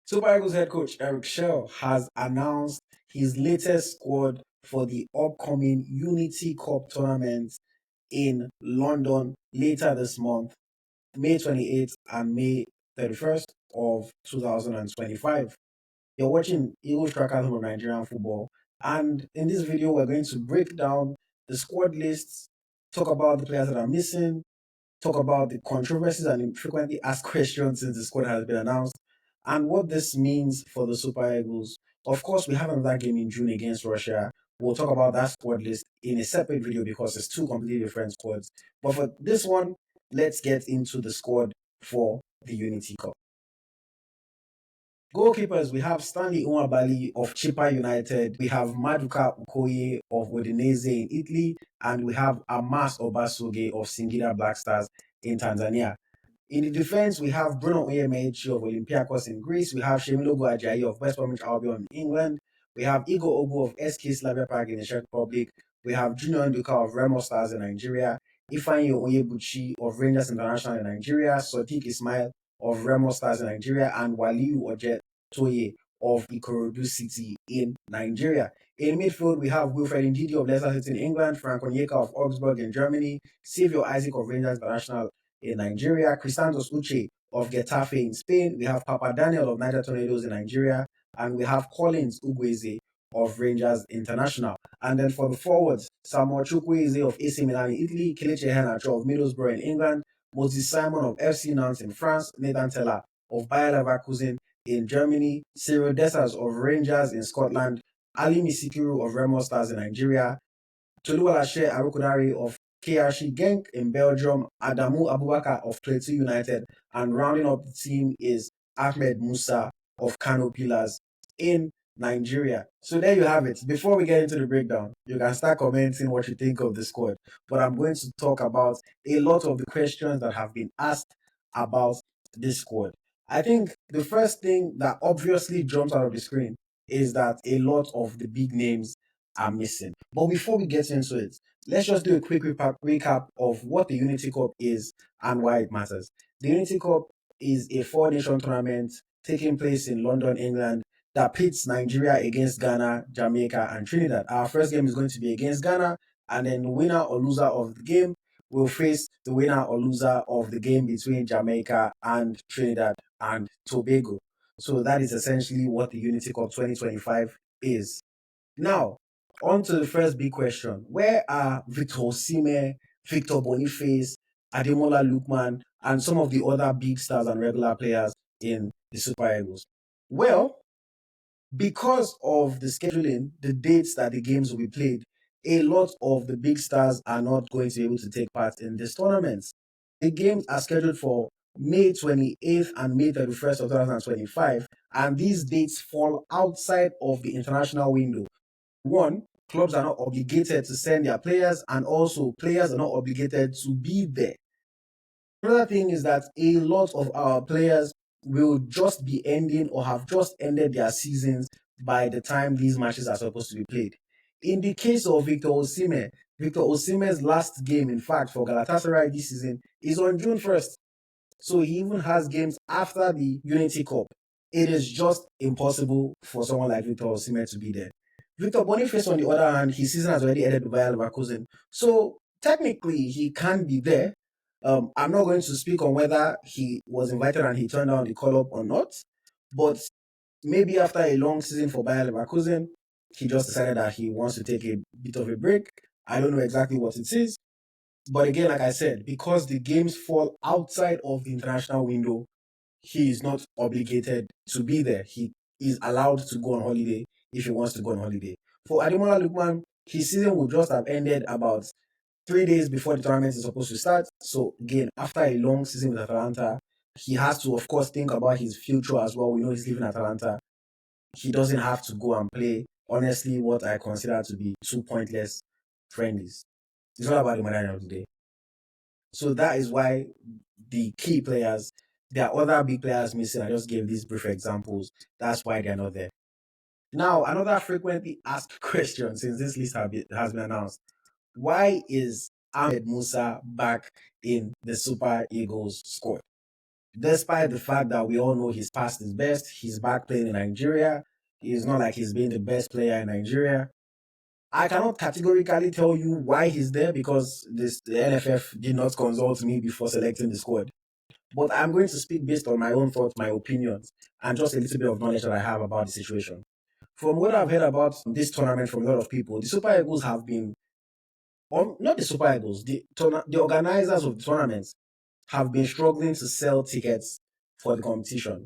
Super Eagles head coach Eric Chelle has announced his latest squad for the upcoming Unity Cup tournament in London later this month, May 28th and May 31st of 2025. You're watching EaglesTracker of Nigerian football, and in this video we're going to break down the squad lists, talk about the players that are missing, talk about the controversies and frequently asked questions since the squad has been announced, and what this means for the Super Eagles. Of course, we have another game in June against Russia. We'll talk about that squad list in a separate video because it's two completely different squads. But for this one, let's get into the squad for the Unity Cup. Goalkeepers, we have Stanley Nwabali of Chippa United, we have Maduka Okoye of Udinese in Italy, and we have Amas Obasogie of Singida Black Stars in Tanzania. In the defense, we have Bruno Onyemaechi of Olympiacos in Greece, we have Shemilogo Ajayi of West Bromwich Albion in England, we have Igor Ogu of SK Slavia Prague in the Czech Republic, we have Junior Nduka of Remo Stars in Nigeria, Ifeanyi Onyebuchi of Rangers International in Nigeria, Sodiq Ismail of Remo Stars in Nigeria, and Waliu Ojet Toye of Ikorodu City in Nigeria. In midfield, we have Wilfred Ndidi of Leicester City in England, Frank Onyeka of Augsburg in Germany, Saviour Isaac of Rangers International in Nigeria, Christantos Uche of Getafe in Spain, we have Papa Daniel of Niger Tornadoes in Nigeria, and we have Collins Ugweze of Rangers International. And then for the forwards, Samuel Chukwueze of AC Milan in Italy, Kelechi Iheanacho of Middlesbrough in England, Moses Simon of FC Nantes in France, Nathan Teller of Bayer Leverkusen in Germany, Cyril Dessers of Rangers in Scotland, Ali Misikiru of Remo Stars in Nigeria, Toluwalashe Arukudari of KRC Genk in Belgium, Adamu Abubakar of Plateau United, and rounding up the team is Ahmed Musa of Kano Pillars in Nigeria. So there you have it. Before we get into the breakdown, you can start commenting what you think of the squad. But I'm going to talk about a lot of the questions that have been asked about this squad. I think the first thing that obviously jumps out of the screen is that a lot of the big names are missing. But before we get into it, let's just do a quick recap of what the Unity Cup is and why it matters. The Unity Cup is a four-nation tournament taking place in London, England, that pits Nigeria against Ghana, Jamaica, and Trinidad. Our first game is going to be against Ghana, and then the winner or loser of the game will face the winner or loser of the game between Jamaica and Trinidad and Tobago. So that is essentially what the Unity Cup 2025 is. Now, on to the first big question. Where are Victor Osimhen, Victor Boniface, Ademola Lookman, and some of the other big stars and regular players in the Super Eagles? Well, because of the scheduling, the dates that the games will be played, a lot of the big stars are not going to be able to take part in this tournament. The games are scheduled for May 28th and May 31st of 2025, and these dates fall outside of the international window. One, clubs are not obligated to send their players, and also players are not obligated to be there. Another thing is that a lot of our players will just be ending or have just ended their seasons by the time these matches are supposed to be played. In the case of Victor Osimhen, Victor Osimhen's last game, in fact, for Galatasaray this season is on June 1st. So he even has games after the Unity Cup. It is just impossible for someone like Victor Osimhen to be there. Victor Boniface, on the other hand, his season has already ended with Bayer Leverkusen. So technically, he can be there. I'm not going to speak on whether he was invited and he turned down the call up or not. But maybe after a long season for Bayer Leverkusen, he just decided that he wants to take a bit of a break. I don't know exactly what it is. But again, like I said, because the games fall outside of the international window, he is not obligated to be there. He is allowed to go on holiday if he wants to go on holiday. For Ademola Lookman, his season would just have ended about 3 days before the tournament is supposed to start. So again, after a long season with Atalanta, he has to, of course, think about his future as well. We know he's leaving Atalanta. He doesn't have to go and play, honestly, what I consider to be two pointless friendlies. It's all about the money of the day. So that is why the key players, there are other big players missing. I just gave these brief examples. That's why they're not there. Now, another frequently asked question since this list has been announced. Why is Ahmed Musa back in the Super Eagles squad? Despite the fact that we all know his past is best, he's back playing in Nigeria. It's not like he's been the best player in Nigeria. I cannot categorically tell you why he's there because the NFF did not consult me before selecting the squad. But I'm going to speak based on my own thoughts, my opinions, and just a little bit of knowledge that I have about the situation. From what I've heard about this tournament from a lot of people, the Super Eagles have been, or not the Super Eagles, the organizers of the tournaments have been struggling to sell tickets for the competition.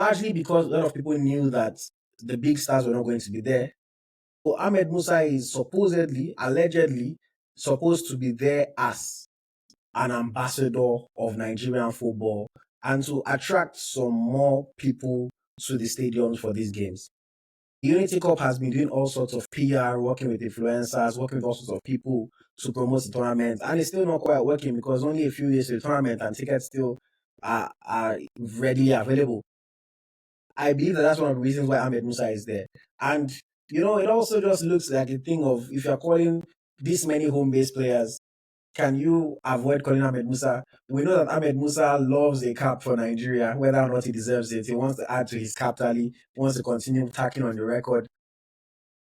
Largely because a lot of people knew that the big stars were not going to be there. So Ahmed Musa is supposedly, allegedly, supposed to be there as an ambassador of Nigerian football and to attract some more people to the stadiums for these games. The Unity Cup has been doing all sorts of PR, working with influencers, working with all sorts of people to promote the tournament, and it's still not quite working because only a few days to the tournament and tickets still are readily available. I believe that that's one of the reasons why Ahmed Musa is there. And, it also just looks like a thing of if you're calling this many home-based players, can you avoid calling Ahmed Musa? We know that Ahmed Musa loves a cap for Nigeria, whether or not he deserves it. He wants to add to his cap tally, wants to continue tacking on the record.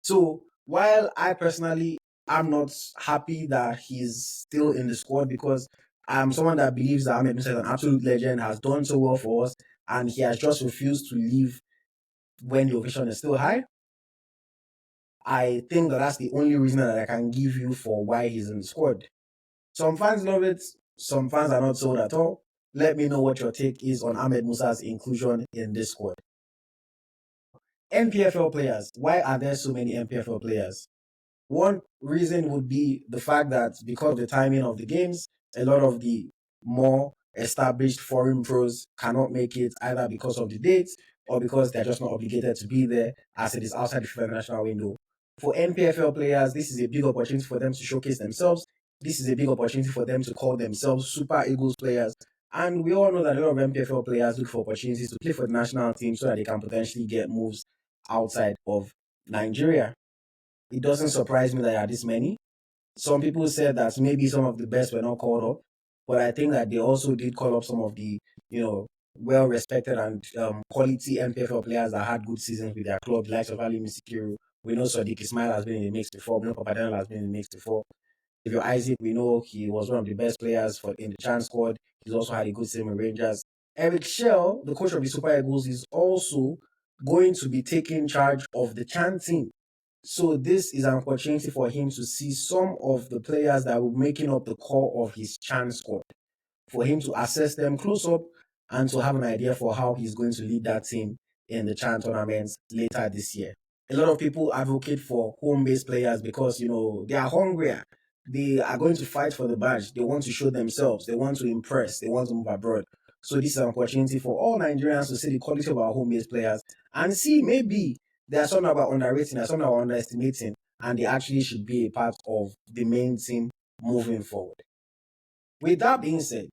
So while I personally am not happy that he's still in the squad because I'm someone that believes that Ahmed Musa is an absolute legend, has done so well for us, and he has just refused to leave when the ovation is still high. I think that that's the only reason that I can give you for why he's in the squad. Some fans love it, some fans are not sold at all. Let me know what your take is on Ahmed Musa's inclusion in this squad. NPFL players. Why are there so many NPFL players? One reason would be the fact that because of the timing of the games, a lot of the more established foreign pros cannot make it either because of the dates or because they're just not obligated to be there as it is outside the FIFA national window. For NPFL players, this is a big opportunity for them to showcase themselves. This is a big opportunity for them to call themselves Super Eagles players. And we all know that a lot of NPFL players look for opportunities to play for the national team so that they can potentially get moves outside of Nigeria. It doesn't surprise me that there are this many. Some people said that maybe some of the best were not called up, but I think that they also did call up some of the, well-respected and quality NPFL players that had good seasons with their club, the likes of Ali Misikiru. We know Sadiq Ismail has been in the mix before. We know Papadena has been in the mix before. If you're Isaac, we know he was one of the best players in the Chan squad. He's also had a good season with Rangers. Eric Chelle, the coach of the Super Eagles, is also going to be taking charge of the Chan team. So this is an opportunity for him to see some of the players that were making up the core of his Chan squad, for him to assess them close up and to have an idea for how he's going to lead that team in the Chan tournaments later this year. A lot of people advocate for home-based players because, they are hungrier. They are going to fight for the badge. They want to show themselves. They want to impress. They want to move abroad. So this is an opportunity for all Nigerians to see the quality of our home-based players and see maybe there are some that are underrating, there are some that are underestimating, and they actually should be a part of the main team moving forward. With that being said,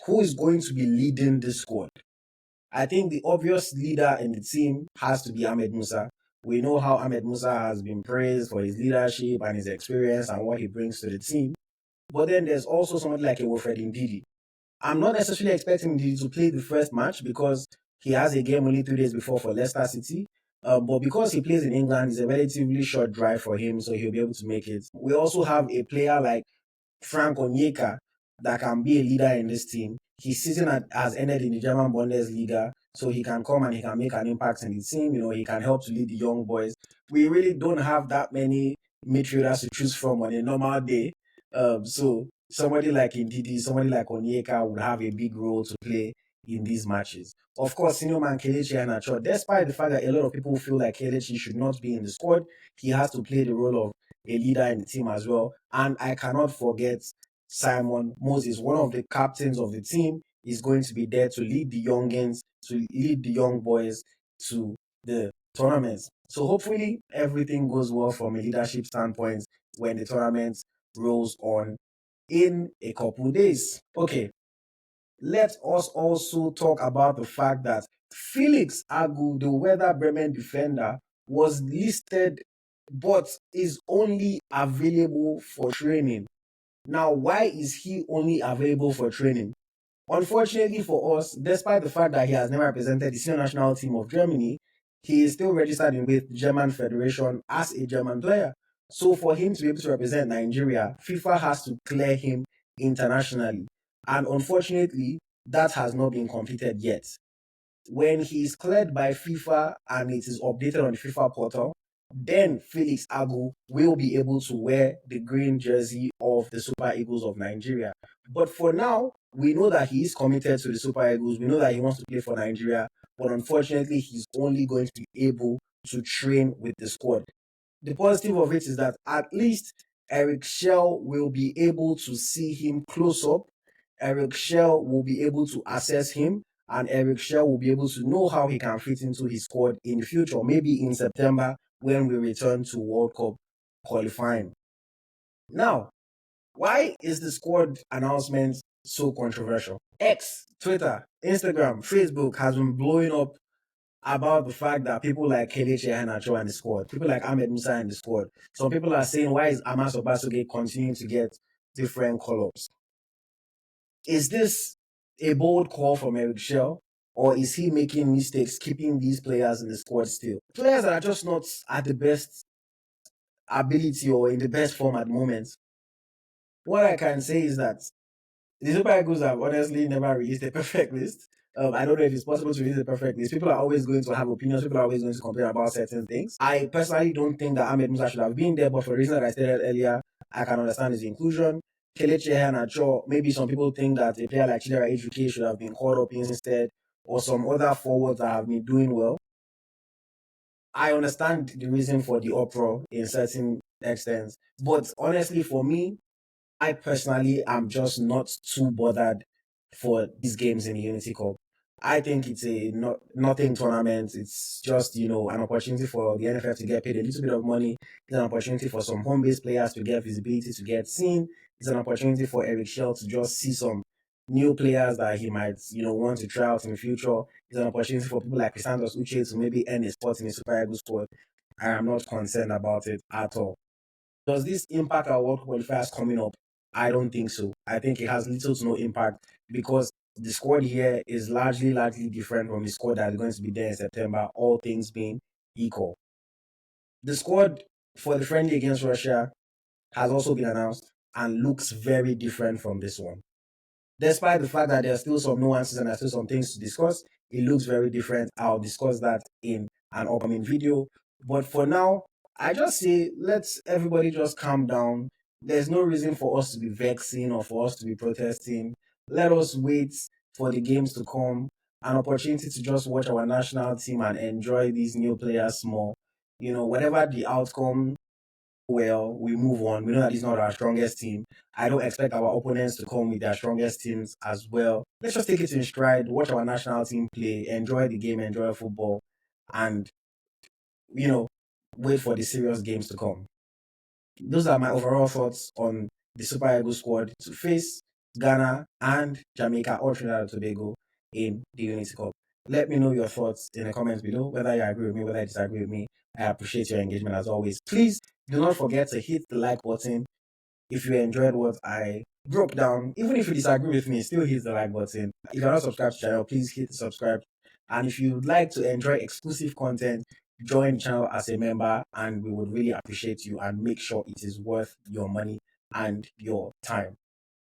who is going to be leading this squad? I think the obvious leader in the team has to be Ahmed Musa. We know how Ahmed Musa has been praised for his leadership and his experience and what he brings to the team. But then there's also someone like a Wilfred Ndidi. I'm not necessarily expecting Ndidi to play the first match because he has a game only 3 days before for Leicester City. But because he plays in England, it's a relatively short drive for him, so he'll be able to make it. We also have a player like Frank Onyeka that can be a leader in this team. His season has ended in the German Bundesliga, so he can come and he can make an impact in the team. He can help to lead the young boys. We really don't have that many midfielders to choose from on a normal day. So somebody like Ndidi, somebody like Onyeka would have a big role to play in these matches. Of course, senior man Kelechi Iheanacho, despite the fact that a lot of people feel like Kelechi should not be in the squad, he has to play the role of a leader in the team as well. And I cannot forget Simon Moses, one of the captains of the team, is going to be there to lead the youngins, to lead the young boys to the tournaments. So hopefully everything goes well from a leadership standpoint when the tournament rolls on in a couple days. Okay, let us also talk about the fact that Felix Agu, the Werder Bremen defender, was listed but is only available for training. Now, why is he only available for training? Unfortunately for us, despite the fact that he has never represented the senior national team of Germany, he is still registered with German Federation as a German player. So for him to be able to represent Nigeria, FIFA has to clear him internationally. And unfortunately, that has not been completed yet. When he is cleared by FIFA and it is updated on the FIFA portal, then Felix Agu will be able to wear the green jersey of the Super Eagles of Nigeria. But for now, we know that he is committed to the Super Eagles. We know that he wants to play for Nigeria. But unfortunately, he's only going to be able to train with the squad. The positive of it is that at least Eric Chelle will be able to see him close up. Eric Chelle will be able to assess him, and Eric Chelle will be able to know how he can fit into his squad in the future, maybe in September when we return to World Cup qualifying. Now, why is the squad announcement so controversial? X, Twitter, Instagram, Facebook has been blowing up about the fact that people like Kelechi, Iheanacho in the squad, people like Ahmed Musa in the squad. Some people are saying, why is Amas Obasogie continuing to get different call-ups? Is this a bold call from Eric Chelle, or is he making mistakes keeping these players in the squad still? Players that are just not at the best ability or in the best form at the moment. What I can say is that the Super Eagles have honestly never released a perfect list. I don't know if it's possible to release a perfect list. People are always going to have opinions. People are always going to complain about certain things. I personally don't think that Ahmed Musa should have been there, but for the reason that I stated earlier, I can understand his inclusion. Kelechi Iheanacho, maybe some people think that a player like Chidera Ejike should have been called up instead, or some other forwards that have been doing well. I understand the reason for the uproar in certain extents, but honestly, for me, I personally am just not too bothered for these games in the Unity Cup. I think it's a nothing tournament. It's just, an opportunity for the NFF to get paid a little bit of money. It's an opportunity for some home-based players to get visibility, to get seen. It's an opportunity for Eric Chelle to just see some new players that he might, want to try out in the future. It's an opportunity for people like Chrisandos Uche to maybe earn a spot in the Super Eagles squad. I am not concerned about it at all. Does this impact our World qualifiers coming up? I don't think so. I think it has little to no impact because the squad here is largely different from the squad that is going to be there in September, all things being equal. The squad for the friendly against Russia has also been announced and looks very different from this one. Despite the fact that there are still some nuances and there are still some things to discuss, it looks very different. I'll discuss that in an upcoming video. But for now, I just say let's everybody just calm down. There's no reason for us to be vexing or for us to be protesting. Let us wait for the games to come, an opportunity to just watch our national team and enjoy these new players more. Whatever the outcome, well, we move on. We know that it's not our strongest team. I don't expect our opponents to come with their strongest teams as well. Let's just take it in stride, watch our national team play, enjoy the game, enjoy football, and, wait for the serious games to come. Those are my overall thoughts on the Super Eagles squad to face Ghana and Jamaica or Trinidad and Tobago in the Unity Cup. Let me know your thoughts in the comments below, whether you agree with me, whether you disagree with me. I appreciate your engagement as always. Please do not forget to hit the like button if you enjoyed what I broke down. Even if you disagree with me, still hit the like button. If you're not subscribed to the channel, please hit subscribe. And if you'd like to enjoy exclusive content, join the channel as a member and we would really appreciate you and make sure it is worth your money and your time.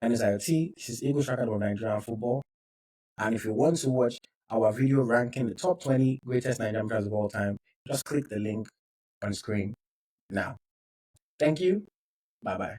And as IoT, this is EaglesTracker of Nigerian football. And if you want to watch our video ranking the top 20 greatest Nigerian players of all time, just click the link on screen now. Thank you. Bye-bye.